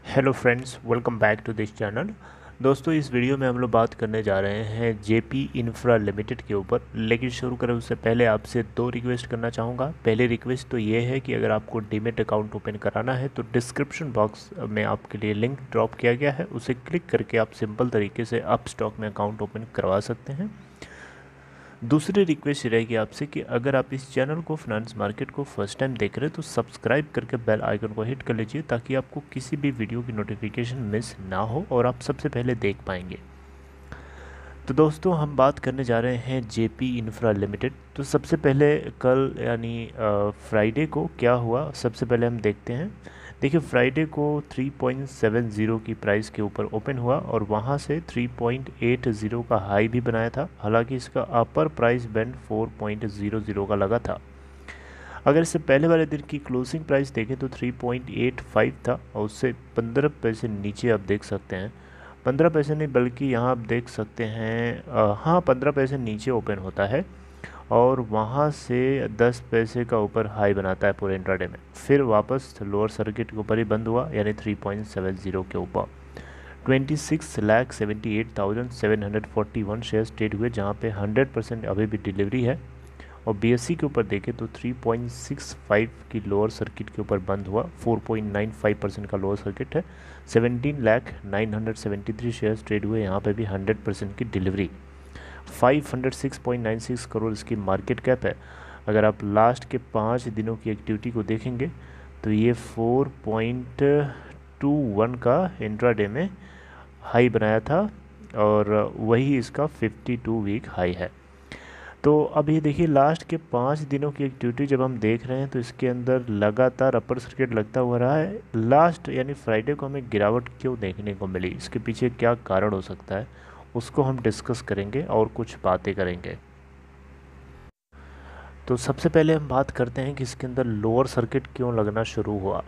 Hello friends, welcome back to this channel. दोस्तों, इस video में हम लोग बात करने जा रहे हैं जेपी इंफ्रा लिमिटेड के ऊपर। लेकिन शुरू करें उससे पहले आपसे दो रिक्वेस्ट करना चाहूँगा। पहली रिक्वेस्ट तो ये है कि अगर आपको डीमैट अकाउंट ओपन कराना है तो डिस्क्रिप्शन बॉक्स में आपके लिए लिंक ड्रॉप किया गया है, उसे क्लिक करके आप सिंपल तरीके से अपस्टॉक में अकाउंट ओपन करवा सकते हैं। दूसरी रिक्वेस्ट रहेगी आपसे कि अगर आप इस चैनल को फाइनेंस मार्केट को फर्स्ट टाइम देख रहे हैं तो सब्सक्राइब करके बेल आइकन को हिट कर लीजिए, ताकि आपको किसी भी वीडियो की नोटिफिकेशन मिस ना हो और आप सबसे पहले देख पाएंगे। तो दोस्तों, हम बात करने जा रहे हैं जेपी इंफ्रा लिमिटेड। तो सबसे पहले कल यानी फ्राइडे को क्या हुआ, सबसे पहले हम देखते हैं। देखिए, फ्राइडे को 3.70 की प्राइस के ऊपर ओपन हुआ और वहाँ से 3.80 का हाई भी बनाया था। हालांकि इसका अपर प्राइस बैंड 4.00 का लगा था। अगर इससे पहले वाले दिन की क्लोजिंग प्राइस देखें तो 3.85 था और उससे 15 पैसे नीचे आप देख सकते हैं। 15 पैसे नहीं, बल्कि यहाँ आप देख सकते हैं, हाँ, 15 पैसे नीचे ओपन होता है और वहाँ से 10 पैसे का ऊपर हाई बनाता है पूरे इंट्राडे में। फिर वापस लोअर सर्किट के ऊपर ही बंद हुआ, यानी 3.70 के ऊपर। 26,78,741 शेयर्स ट्रेड हुए, जहाँ पे 100% अभी भी डिलीवरी है। और बीएससी के ऊपर देखें तो 3.65 की लोअर सर्किट के ऊपर बंद हुआ। 4.95% का लोअर सर्किट है। 17,09,73 शेयर्स ट्रेड हुए, यहाँ पे भी 100% की डिलीवरी। 506.96 करोड़ इसकी मार्केट कैप है। अगर आप लास्ट के 5 दिनों की एक्टिविटी को देखेंगे तो ये 4.21 का इंट्राडे में हाई बनाया था और वही इसका 52 वीक हाई है। तो अब ये देखिए, लास्ट के 5 दिनों की एक्टिविटी जब हम देख रहे हैं तो इसके अंदर लगातार अपर सर्किट लगता हुआ रहा है। लास्ट यानी फ्राइडे को हमें गिरावट क्यों देखने को मिली, इसके पीछे क्या कारण हो सकता है, उसको हम डिस्कस करेंगे और कुछ बातें करेंगे। तो सबसे पहले हम बात करते हैं कि इसके अंदर लोअर सर्किट क्यों लगना शुरू हुआ।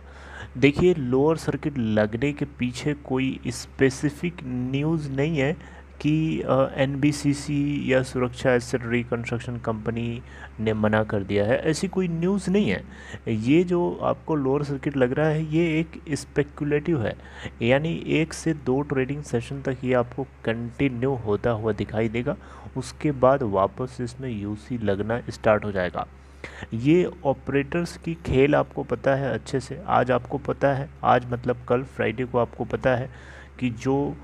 देखिए, लोअर सर्किट लगने के पीछे कोई स्पेसिफिक न्यूज़ नहीं है कि एनबीसीसी या सुरक्षा एसेट रिकंस्ट्रक्शन कंपनी ने मना कर दिया है, ऐसी कोई न्यूज़ नहीं है। ये जो आपको लोअर सर्किट लग रहा है ये एक स्पेकुलेटिव है, यानी 1 से 2 ट्रेडिंग सेशन तक ये आपको कंटिन्यू होता हुआ दिखाई देगा। उसके बाद वापस इसमें यूसी लगना स्टार्ट हो जाएगा। ये ऑपरेटर्स की खेल आपको पता है अच्छे से। आज आपको पता है, आज मतलब कल फ्राइडे को आपको पता है कि जो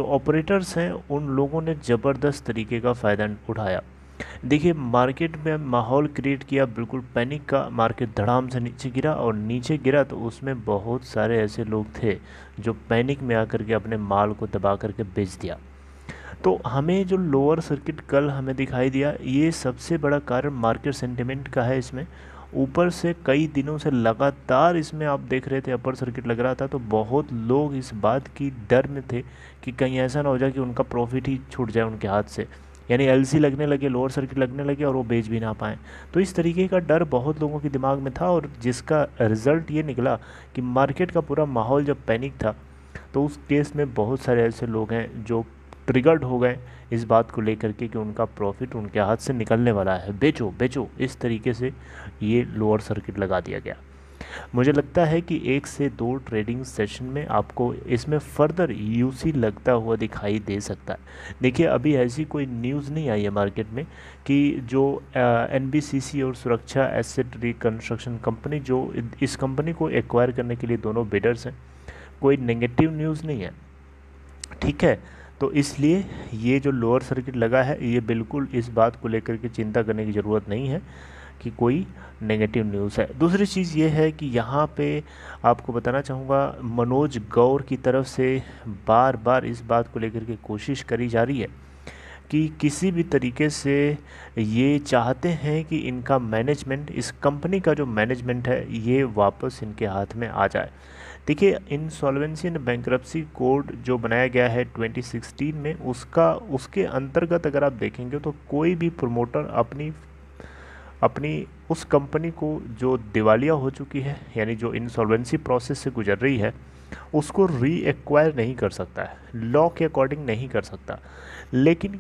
ऑपरेटर्स हैं उन लोगों ने ज़बरदस्त तरीके का फ़ायदा उठाया। देखिए, मार्केट में माहौल क्रिएट किया, बिल्कुल पैनिक का। मार्केट धड़ाम से नीचे गिरा और नीचे गिरा तो उसमें बहुत सारे ऐसे लोग थे जो पैनिक में आकर के अपने माल को दबा करके बेच दिया। तो हमें जो लोअर सर्किट कल हमें दिखाई दिया, ये सबसे बड़ा कारण मार्केट सेंटिमेंट का है। इसमें ऊपर से कई दिनों से लगातार इसमें आप देख रहे थे अपर सर्किट लग रहा था, तो बहुत लोग इस बात की डर में थे कि कहीं ऐसा ना हो जाए कि उनका प्रॉफिट ही छूट जाए उनके हाथ से, यानी एलसी लगने लगे, लोअर सर्किट लगने लगे और वो बेच भी ना पाएँ। तो इस तरीके का डर बहुत लोगों के दिमाग में था और जिसका रिज़ल्ट ये निकला कि मार्केट का पूरा माहौल जब पैनिक था तो उस केस में बहुत सारे ऐसे लोग हैं जो ट्रिगर्ड हो गए इस बात को लेकर के कि उनका प्रॉफिट उनके हाथ से निकलने वाला है, बेचो बेचो, इस तरीके से ये लोअर सर्किट लगा दिया गया। मुझे लगता है कि 1 से 2 ट्रेडिंग सेशन में आपको इसमें फर्दर यूसी लगता हुआ दिखाई दे सकता है। देखिए, अभी ऐसी कोई न्यूज़ नहीं आई है मार्केट में कि जो एनबीसीसी और सुरक्षा एसेट रिकंस्ट्रक्शन कंपनी, जो इस कंपनी को एक्वायर करने के लिए दोनों बिडर्स हैं, कोई नेगेटिव न्यूज़ नहीं है, ठीक है। तो इसलिए ये जो लोअर सर्किट लगा है, ये बिल्कुल इस बात को लेकर के चिंता करने की ज़रूरत नहीं है कि कोई नेगेटिव न्यूज़ है। दूसरी चीज़ ये है कि यहाँ पे आपको बताना चाहूँगा, मनोज गौर की तरफ से बार बार इस बात को लेकर के कोशिश करी जा रही है कि किसी भी तरीके से ये चाहते हैं कि इनका मैनेजमेंट, इस कंपनी का जो मैनेजमेंट है, ये वापस इनके हाथ में आ जाए। देखिए, इंसॉल्वेंसी एंड बैंक्रप्सी कोड जो बनाया गया है 2016 में, उसके अंतर्गत अगर आप देखेंगे तो कोई भी प्रमोटर अपनी अपनी उस कंपनी को जो दिवालिया हो चुकी है, यानी जो इंसॉल्वेंसी प्रोसेस से गुजर रही है, उसको री एक्वायर नहीं कर सकता है, लॉ के अकॉर्डिंग नहीं कर सकता। लेकिन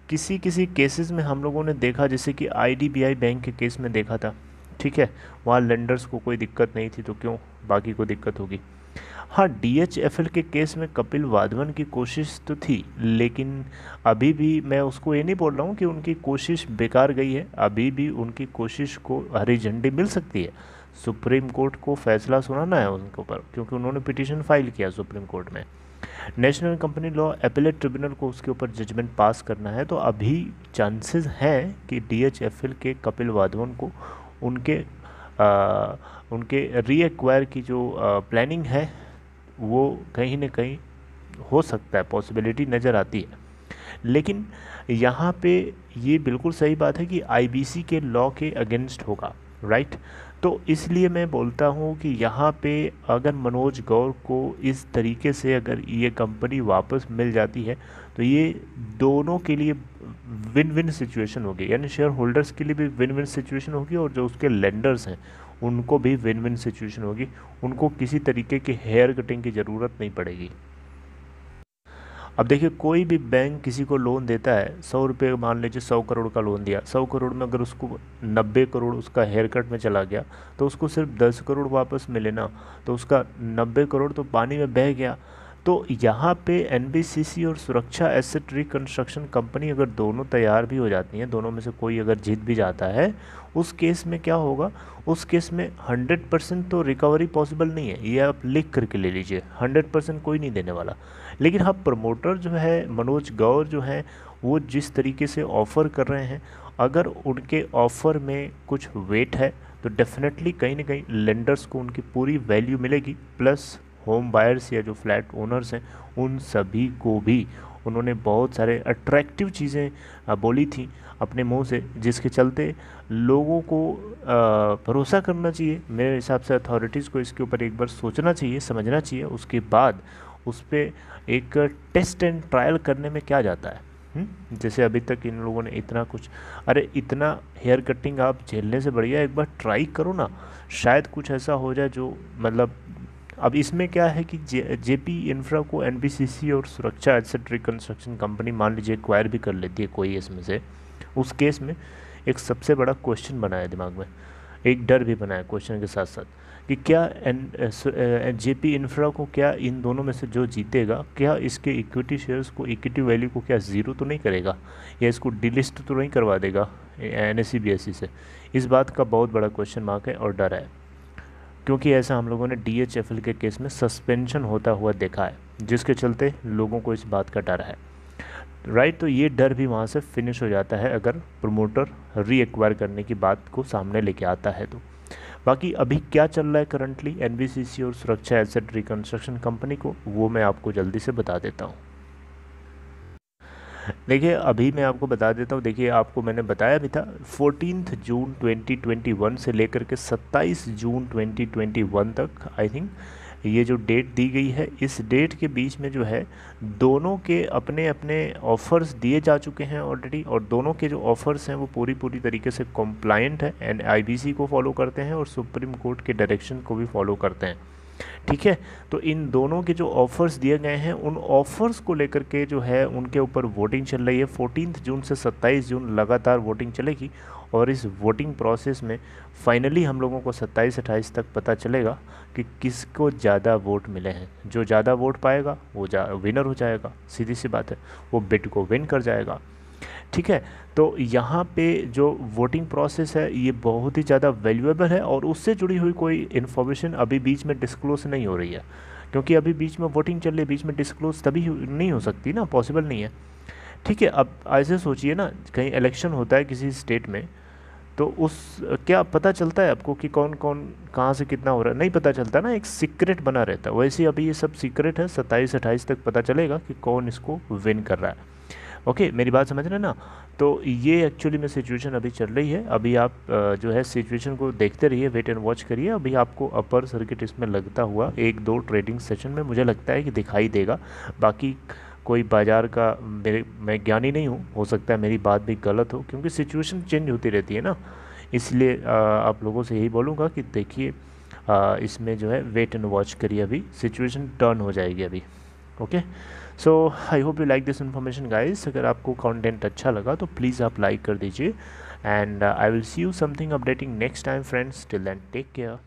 किसी किसी केसेस में हम लोगों ने देखा, जैसे कि आईडीबीआई बैंक के केस में देखा था ठीक है, वहाँ लेंडर्स को कोई दिक्कत नहीं थी तो क्यों बाकी को दिक्कत होगी। हाँ, DHFL के केस में कपिल वाधवन की कोशिश तो थी, लेकिन अभी भी मैं उसको ये नहीं बोल रहा हूँ कि उनकी कोशिश बेकार गई है, अभी भी उनकी कोशिश को हरी झंडी मिल सकती है। सुप्रीम कोर्ट को फैसला सुनाना है उनके ऊपर, क्योंकि उन्होंने पिटीशन फाइल किया सुप्रीम कोर्ट में। National company law appellate tribunal को उसके ऊपर जजमेंट पास करना है, तो अभी चांसेस हैं कि DHFL के कपिल वाधवन को उनके उनके रीएक्वायर की जो प्लानिंग है वो कहीं ना कहीं हो सकता है, पॉसिबिलिटी नज़र आती है। लेकिन यहाँ पे ये बिल्कुल सही बात है कि IBC के लॉ के अगेंस्ट होगा, राइट। तो इसलिए मैं बोलता हूँ कि यहाँ पे अगर मनोज गौर को इस तरीके से अगर ये कंपनी वापस मिल जाती है तो ये दोनों के लिए विन विन सिचुएशन होगी, यानी शेयर होल्डर्स के लिए भी विन विन सिचुएशन होगी और जो उसके लेंडर्स हैं उनको भी विन विन सिचुएशन होगी, उनको किसी तरीके की हेयर कटिंग की ज़रूरत नहीं पड़ेगी। अब देखिए, कोई भी बैंक किसी को लोन देता है, 100 रुपये मान लीजिए 100 करोड़ का लोन दिया, 100 करोड़ में अगर उसको 90 करोड़ उसका हेयर कट में चला गया तो उसको सिर्फ 10 करोड़ वापस मिले ना, तो उसका 90 करोड़ तो पानी में बह गया। तो यहाँ पे NBCC और सुरक्षा एसेट रिकंस्ट्रक्शन कंपनी अगर दोनों तैयार भी हो जाती हैं, दोनों में से कोई अगर जीत भी जाता है, उस केस में क्या होगा, उस केस में 100% तो रिकवरी पॉसिबल नहीं है, ये आप लिख करके ले लीजिए, 100% कोई नहीं देने वाला। लेकिन हाँ, प्रमोटर जो है मनोज गौर जो हैं, वो जिस तरीके से ऑफ़र कर रहे हैं, अगर उनके ऑफ़र में कुछ वेट है तो डेफिनेटली कहीं ना कहीं लेंडर्स को उनकी पूरी वैल्यू मिलेगी, प्लस होम बायर्स या जो फ्लैट ओनर्स हैं उन सभी को भी उन्होंने बहुत सारे अट्रैक्टिव चीज़ें बोली थी अपने मुंह से, जिसके चलते लोगों को भरोसा करना चाहिए। मेरे हिसाब से अथॉरिटीज़ को इसके ऊपर एक बार सोचना चाहिए, समझना चाहिए, उसके बाद उस पर एक टेस्ट एंड ट्रायल करने में क्या जाता है। जैसे अभी तक इन लोगों ने इतना कुछ, अरे इतना हेयर कटिंग आप झेलने से बढ़िया एक बार ट्राई करो ना, शायद कुछ ऐसा हो जाए जो मतलब। अब इसमें क्या है कि JP इंफ्रा को NBCC और सुरक्षा एसेट रिकंस्ट्रक्शन कंपनी मान लीजिए एक्वायर भी कर लेती है कोई इसमें से, उस केस में एक सबसे बड़ा क्वेश्चन बना है दिमाग में, एक डर भी बना है क्वेश्चन के साथ साथ, कि क्या JP इंफ्रा को, क्या इन दोनों में से जो जीतेगा, क्या इसके इक्विटी शेयर्स को, इक्विटी वैल्यू को क्या ज़ीरो तो नहीं करेगा, या इसको डिलिस्ट तो नहीं करवा देगा NSE BSE से। इस बात का बहुत बड़ा क्वेश्चन मार्क है और डर है, क्योंकि ऐसा हम लोगों ने DHFL के केस में सस्पेंशन होता हुआ देखा है, जिसके चलते लोगों को इस बात का डर है, राइट। तो ये डर भी वहाँ से फिनिश हो जाता है अगर प्रमोटर रीएक्वायर करने की बात को सामने लेके आता है तो। बाकी अभी क्या चल रहा है करंटली NBCC और सुरक्षा एसेट रिकंस्ट्रक्शन कंपनी को, वो मैं आपको जल्दी से बता देता हूँ। देखिए, अभी मैं आपको बता देता हूँ, देखिए आपको मैंने बताया भी था 14 जून 2021 से लेकर के 27 जून 2021 तक, आई थिंक ये जो डेट दी गई है, इस डेट के बीच में जो है दोनों के अपने अपने ऑफ़र्स दिए जा चुके हैं ऑलरेडी, और दोनों के जो ऑफ़र्स हैं वो पूरी तरीके से कॉम्प्लाइंट है एंड IBC को फॉलो करते हैं और सुप्रीम कोर्ट के डायरेक्शन को भी फॉलो करते हैं, ठीक है। तो इन दोनों के जो ऑफ़र्स दिए गए हैं, उन ऑफ़र्स को लेकर के जो है उनके ऊपर वोटिंग चल रही है। 14 जून से 27 जून लगातार वोटिंग चलेगी, और इस वोटिंग प्रोसेस में फाइनली हम लोगों को 27-28 तक पता चलेगा कि किसको ज़्यादा वोट मिले हैं। जो ज़्यादा वोट पाएगा वो विनर हो जाएगा, सीधी सी बात है, वो बिड को विन कर जाएगा, ठीक है। तो यहाँ पे जो वोटिंग प्रोसेस है ये बहुत ही ज़्यादा वैल्यूएबल है, और उससे जुड़ी हुई कोई इन्फॉर्मेशन अभी बीच में डिस्क्लोज नहीं हो रही है, क्योंकि अभी बीच में वोटिंग चल रही है, बीच में डिस्क्लोज तभी नहीं हो सकती ना, पॉसिबल नहीं है, ठीक है। अब ऐसे सोचिए ना, कहीं इलेक्शन होता है किसी स्टेट में, तो उस क्या पता चलता है आपको कि कौन कौन कहाँ से कितना हो रहा है, नहीं पता चलता ना, एक सीक्रेट बना रहता है। वैसे अभी ये सब सीक्रेट है, 27-28 तक पता चलेगा कि कौन इसको विन कर रहा है। ओके, मेरी बात समझ रहे हैं ना। तो ये एक्चुअली में सिचुएशन अभी चल रही है, अभी आप जो है सिचुएशन को देखते रहिए, वेट एंड वॉच करिए। अभी आपको अपर सर्किट इसमें लगता हुआ 1-2 ट्रेडिंग सेशन में मुझे लगता है कि दिखाई देगा। बाकी कोई बाज़ार का मैं ज्ञानी नहीं हूँ, हो सकता है मेरी बात भी गलत हो, क्योंकि सिचुएशन चेंज होती रहती है ना, इसलिए आप लोगों से यही बोलूँगा कि देखिए इसमें जो है वेट एंड वॉच करिए, अभी सिचुएशन टर्न हो जाएगी अभी। Okay, so I hope you like this information guys. अगर आपको कंटेंट अच्छा लगा तो प्लीज़ आप लाइक कर दीजिए, and I will see you something updating next time friends. Till then, take care.